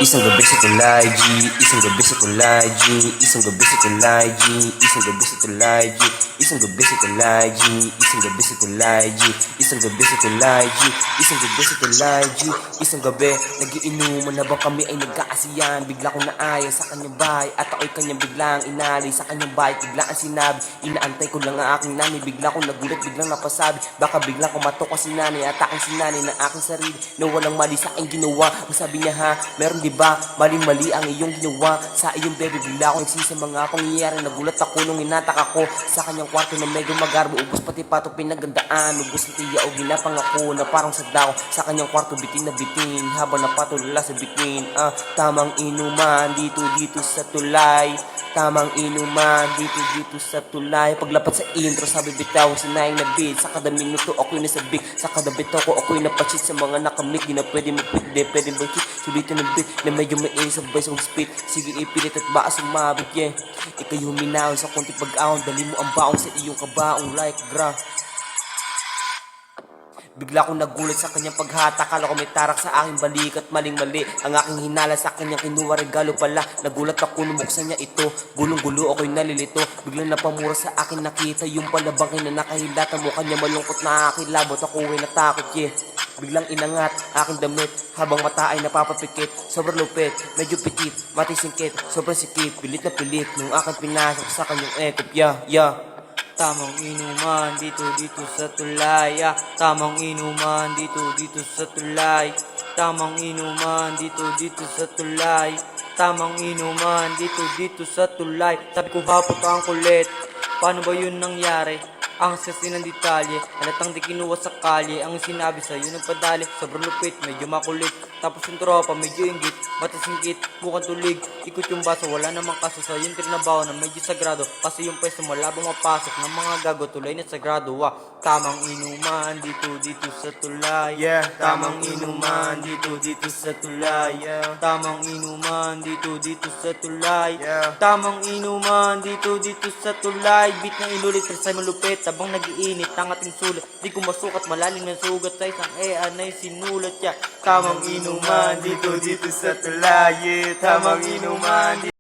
Isang gabi sa tulay, G. Isang gabi sa tulay, G. Isang gabi sa tulay, G. Isang gabi sa tulay, G. Isang gabi sa tulay, G. Isang gabi sa tulay, G. Isang gabi sa tulay, G. Isang gabi sa tulay, G. Isang gabi, nagiinuman habang kami ay nagkaasiyan. Bigla ko naaya sa kanyang bahay at ako'y kanyang biglang inalay sa kanyang bahay. Biglaan sinabi, inaantay ko lang ang aking nanay. Bigla ko nagulat, biglang napasabi, baka biglang kumatok ka si nanay at aking si nanay ng aking sarili na walang mali sa aking ginawa. Ang sabi niya, ha, meron diba maling-mali ang iyong ginawa sa iyong baby. Bigla ko nagsisi mga pangyayari. Nagulat ako nung inatak ako sa kanyang kwarto na medyo magarbo. Ubus pati pato pinagandaan. Ubus ang tiya o ginapang ako na parang sadako sa kanyang kwarto. Bitin na bitin habang napatulala sa bitin. Tamang inuman dito sa tulay. Tamang inuman dito sa tulay. Paglapat sa intro sabi bitaw sinayang na beat. Sa kada minuto ako'y nasabik. Sa kada bitaw ko ako'y napachit sa mga nakamit. Di na pwede mag-quit, di pwede mag-quit. Sulitin ng beat na medyo may sabay sa speed. Sige ipilit at baka sumabit, yeah. Ika'y huminahon sa konti pag-ahon. Dali mo ang baong sa iyong kabaong like gra. Bigla akong nagulat sa kanyang paghatak. Kala ko may tarak sa aking balik at maling-mali ang aking hinala sa kanyang kinuha regalo pala. Nagulat ako nung buksan niya ito. Gulong-gulo ako'y nalilito. Biglang napamura sa akin nakita yung palabangin na nakahilata mo. Kanya malungkot na aking labot. Ako ay natakot, yeah. Biglang inangat aking damit habang mata ay napapapikit. Sobrang lupit, medyo pitit, matisingkit, sobrang sikip. Pilit na pilit nung aking pinasok sa kanyang ekop, yeah. Tamang inuman dito sa tulay. Tamang inuman dito sa tulay. Tamang inuman dito sa tulay. Tamang inuman dito sa tulay. Sabi ko hapot ang kulit. Paano ba yun nangyari? Ang sasi ng detalye, halatang di kinuha sa kalye. Ang sinabi sa'yo nagpadali, sobrang lupit, medyo makulit. Tapos yung tropa, medyo inggit, mata singkit, mukhang tulig. Ikot yung baso, wala namang kaso sa yung trinabaho na medyo sagrado. Kasi yung pwesto malabang mapasok ng mga gago, tulay na sagrado. Tamang inuman dito sa tulay. Yeah, Tamang inuman dito sa tulay. Tamang inuman dito sa tulay. Yeah. Tamang inuman dito sa tulay. Beat na inulit, resay malupit habang nagiinit ang ating sulat. Di ko masukat malalim ng sugat sa isang anay sinulat. Tamang inuman dito sa tulay. Tamang inuman